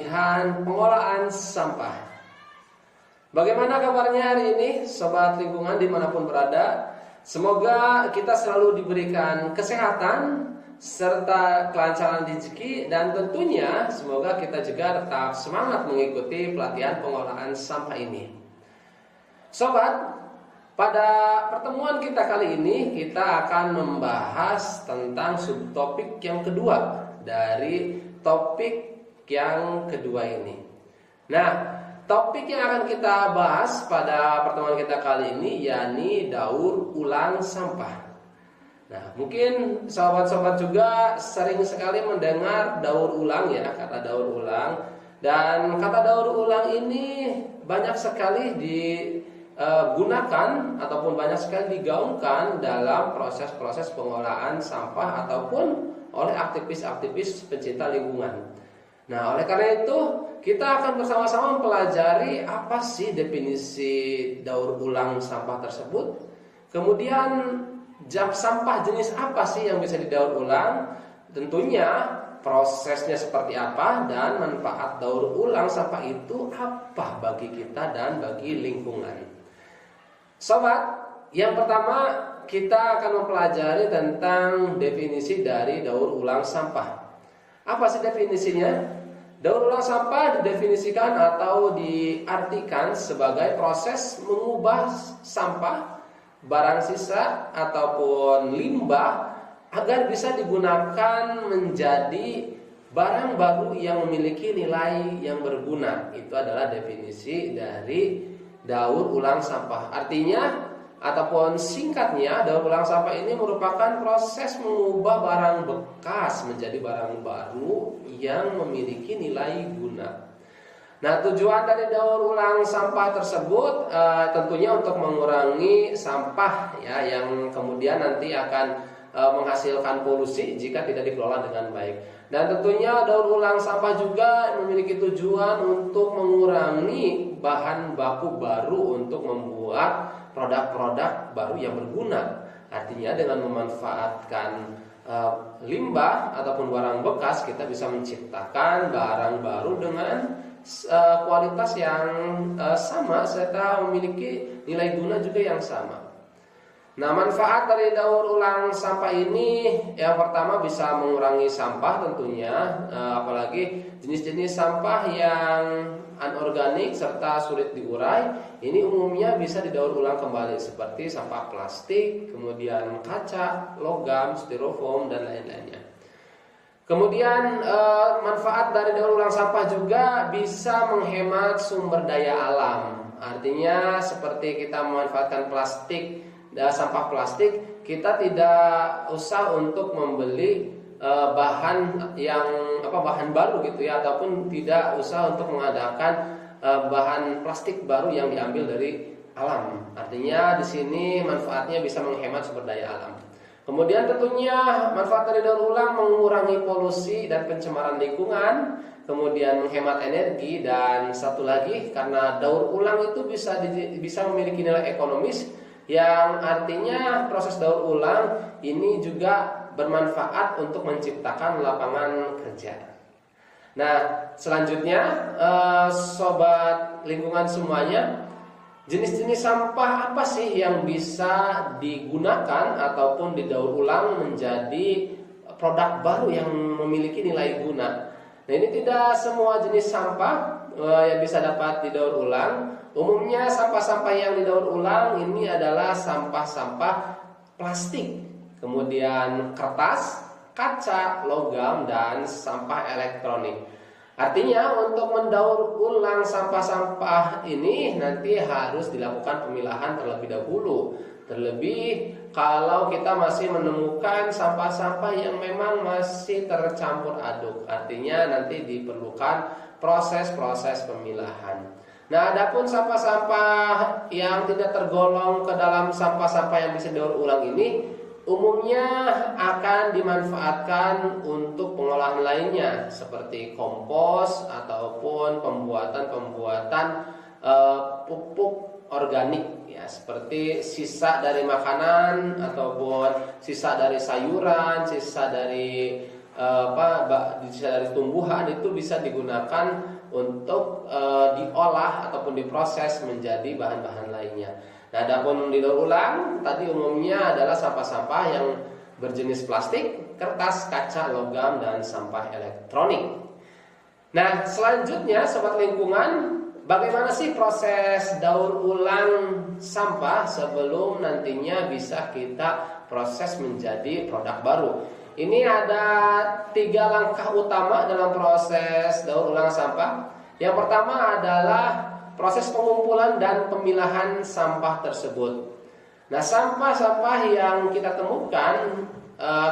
pelatihan pengolahan sampah. Bagaimana kabarnya hari ini Sobat Lingkungan dimanapun berada? Semoga kita selalu diberikan kesehatan serta kelancaran rezeki, dan tentunya semoga kita juga tetap semangat mengikuti pelatihan pengolahan sampah ini. Sobat, pada pertemuan kita kali ini kita akan membahas tentang subtopik yang kedua dari topik yang kedua ini. Nah, topik yang akan kita bahas pada pertemuan kita kali ini yakni daur ulang sampah. Nah, mungkin sahabat-sahabat juga sering sekali mendengar daur ulang ya, kata daur ulang. Dan kata daur ulang ini banyak sekali digunakan ataupun banyak sekali digaungkan dalam proses-proses pengolahan sampah ataupun oleh aktivis-aktivis pencinta lingkungan. Nah, oleh karena itu kita akan bersama-sama mempelajari apa sih definisi daur ulang sampah tersebut. Kemudian sampah jenis apa sih yang bisa didaur ulang? Tentunya prosesnya seperti apa dan manfaat daur ulang sampah itu apa bagi kita dan bagi lingkungan. Sobat, yang pertama kita akan mempelajari tentang definisi dari daur ulang sampah. Apa sih definisinya? Daur ulang sampah didefinisikan atau diartikan sebagai proses mengubah sampah, barang sisa ataupun limbah agar bisa digunakan menjadi barang baru yang memiliki nilai yang berguna. Itu adalah definisi dari daur ulang sampah. Artinya ataupun singkatnya, daur ulang sampah ini merupakan proses mengubah barang bekas menjadi barang baru yang memiliki nilai guna. Nah, tujuan dari daur ulang sampah tersebut tentunya untuk mengurangi sampah ya, yang kemudian nanti akan menghasilkan polusi jika tidak dikelola dengan baik. Dan tentunya daur ulang sampah juga memiliki tujuan untuk mengurangi bahan baku baru untuk membuat produk-produk baru yang berguna. Artinya dengan memanfaatkan limbah ataupun barang bekas, kita bisa menciptakan barang baru dengan kualitas yang sama serta memiliki nilai guna juga yang sama. Nah, manfaat dari daur ulang sampah ini yang pertama bisa mengurangi sampah tentunya, apalagi jenis-jenis sampah yang anorganik serta sulit diurai. Ini umumnya bisa didaur ulang kembali seperti sampah plastik, kemudian kaca, logam, styrofoam dan lain-lainnya. Kemudian manfaat dari daur ulang sampah juga bisa menghemat sumber daya alam. Artinya seperti kita memanfaatkan plastik dan sampah plastik, kita tidak usah untuk membeli bahan baru gitu ya, ataupun tidak usah untuk mengadakan bahan plastik baru yang diambil dari alam. Artinya di sini manfaatnya bisa menghemat sumber daya alam. Kemudian tentunya manfaat dari daur ulang mengurangi polusi dan pencemaran lingkungan, kemudian menghemat energi, dan satu lagi karena daur ulang itu bisa memiliki nilai ekonomis, yang artinya proses daur ulang ini juga bermanfaat untuk menciptakan lapangan kerja. Nah, selanjutnya sobat lingkungan semuanya, jenis-jenis sampah apa sih yang bisa digunakan ataupun didaur ulang menjadi produk baru yang memiliki nilai guna? Nah, ini tidak semua jenis sampah yang bisa dapat didaur ulang. Umumnya sampah-sampah yang didaur ulang ini adalah sampah-sampah plastik, kemudian kertas, kaca, logam, dan sampah elektronik. Artinya untuk mendaur ulang sampah-sampah ini nanti harus dilakukan pemilahan terlebih dahulu. Terlebih kalau kita masih menemukan sampah-sampah yang memang masih tercampur aduk. Artinya nanti diperlukan proses-proses pemilahan. Nah, adapun sampah-sampah yang tidak tergolong ke dalam sampah-sampah yang bisa didaur ulang ini umumnya akan dimanfaatkan untuk pengolahan lainnya seperti kompos ataupun pembuatan pupuk organik ya, seperti sisa dari makanan ataupun sisa dari sayuran, sisa dari dari tumbuhan itu bisa digunakan untuk diolah ataupun diproses menjadi bahan-bahan lainnya. Nah, adapun di daur ulang tadi umumnya adalah sampah-sampah yang berjenis plastik, kertas, kaca, logam, dan sampah elektronik. Nah, selanjutnya sobat lingkungan, bagaimana sih proses daur ulang sampah sebelum nantinya bisa kita proses menjadi produk baru? Ini ada 3 langkah utama dalam proses daur ulang sampah. Yang pertama adalah proses pengumpulan dan pemilahan sampah tersebut. Nah, sampah-sampah yang kita temukan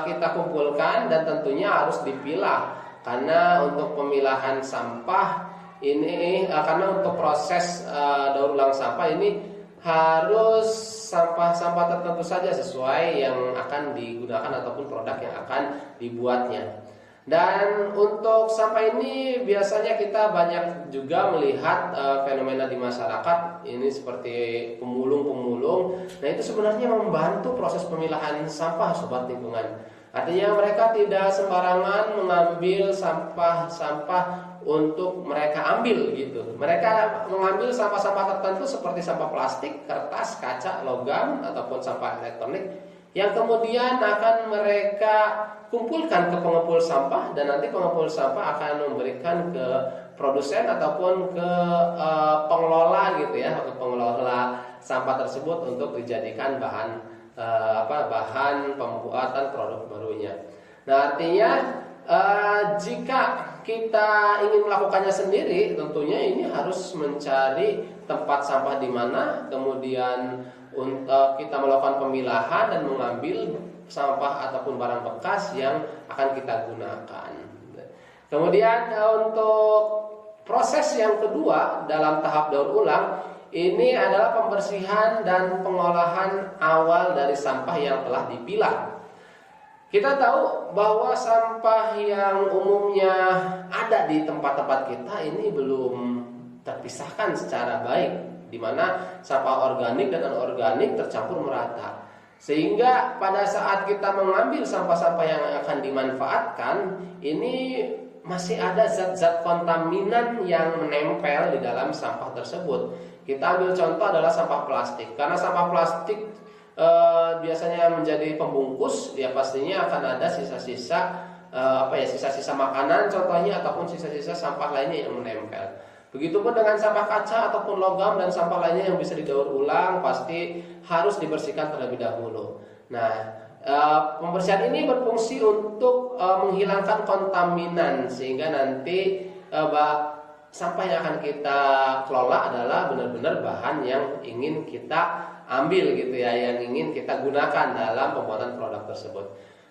kita kumpulkan dan tentunya harus dipilah. Karena untuk pemilahan sampah ini, karena untuk proses daur ulang sampah ini harus sampah-sampah tertentu saja sesuai yang akan digunakan ataupun produk yang akan dibuatnya. Dan untuk sampah ini biasanya kita banyak juga melihat fenomena di masyarakat ini seperti pemulung-pemulung. Nah, itu sebenarnya membantu proses pemilahan sampah sobat lingkungan. Artinya mereka tidak sembarangan mengambil sampah-sampah untuk mereka ambil gitu. Mereka mengambil sampah-sampah tertentu seperti sampah plastik, kertas, kaca, logam ataupun sampah elektronik yang kemudian akan mereka kumpulkan ke pengepul sampah, dan nanti pengepul sampah akan memberikan ke produsen ataupun ke pengelola gitu ya, ke pengelola sampah tersebut untuk dijadikan bahan pembuatan produk barunya. Nah, artinya jika kita ingin melakukannya sendiri, tentunya ini harus mencari tempat sampah di mana, kemudian untuk kita melakukan pemilahan dan mengambil sampah ataupun barang bekas yang akan kita gunakan. Kemudian untuk proses yang kedua dalam tahap daur ulang ini adalah pembersihan dan pengolahan awal dari sampah yang telah dipilah. Kita tahu bahwa sampah yang umumnya ada di tempat-tempat kita ini belum terpisahkan secara baik, di mana sampah organik dan anorganik tercampur merata. Sehingga pada saat kita mengambil sampah-sampah yang akan dimanfaatkan, ini masih ada zat-zat kontaminan yang menempel di dalam sampah tersebut. Kita ambil contoh adalah sampah plastik. Karena sampah plastik biasanya menjadi pembungkus, ya pastinya akan ada sisa-sisa sisa-sisa makanan contohnya, ataupun sisa-sisa sampah lainnya yang menempel. Begitupun dengan sampah kaca ataupun logam dan sampah lainnya yang bisa didaur ulang, pasti harus dibersihkan terlebih dahulu. Nah, pembersihan ini berfungsi untuk menghilangkan kontaminan, sehingga nanti sampah yang akan kita kelola adalah benar-benar bahan yang ingin kita ambil gitu ya, yang ingin kita gunakan dalam pembuatan produk tersebut.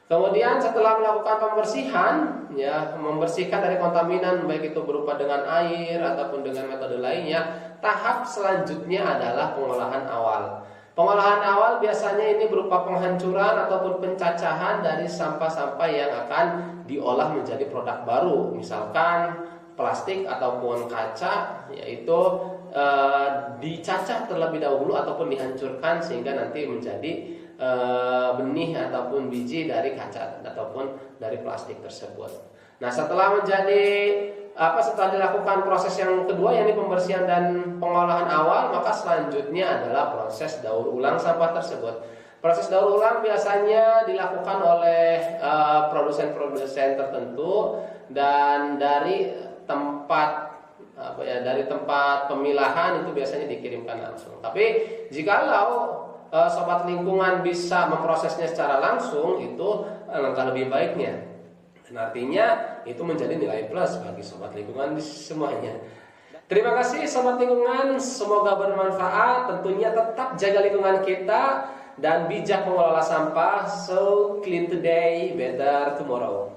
Kemudian setelah melakukan pembersihan, ya, membersihkan dari kontaminan baik itu berupa dengan air ataupun dengan metode lainnya, tahap selanjutnya adalah pengolahan awal. Pengolahan awal biasanya ini berupa penghancuran ataupun pencacahan dari sampah-sampah yang akan diolah menjadi produk baru, misalkan plastik ataupun kaca, yaitu dicacah terlebih dahulu ataupun dihancurkan sehingga nanti menjadi benih ataupun biji dari kaca ataupun dari plastik tersebut. Nah, setelah dilakukan proses yang kedua, yakni pembersihan dan pengolahan awal, maka selanjutnya adalah proses daur ulang sampah tersebut. Proses daur ulang biasanya dilakukan oleh produsen-produsen tertentu, dan dari tempat pemilahan itu biasanya dikirimkan langsung. Tapi jikalau sobat lingkungan bisa memprosesnya secara langsung, itu langkah lebih baiknya. Dan artinya itu menjadi nilai plus bagi sobat lingkungan di semuanya. Terima kasih sobat lingkungan, semoga bermanfaat. Tentunya tetap jaga lingkungan kita dan bijak mengelola sampah. So clean today, better tomorrow.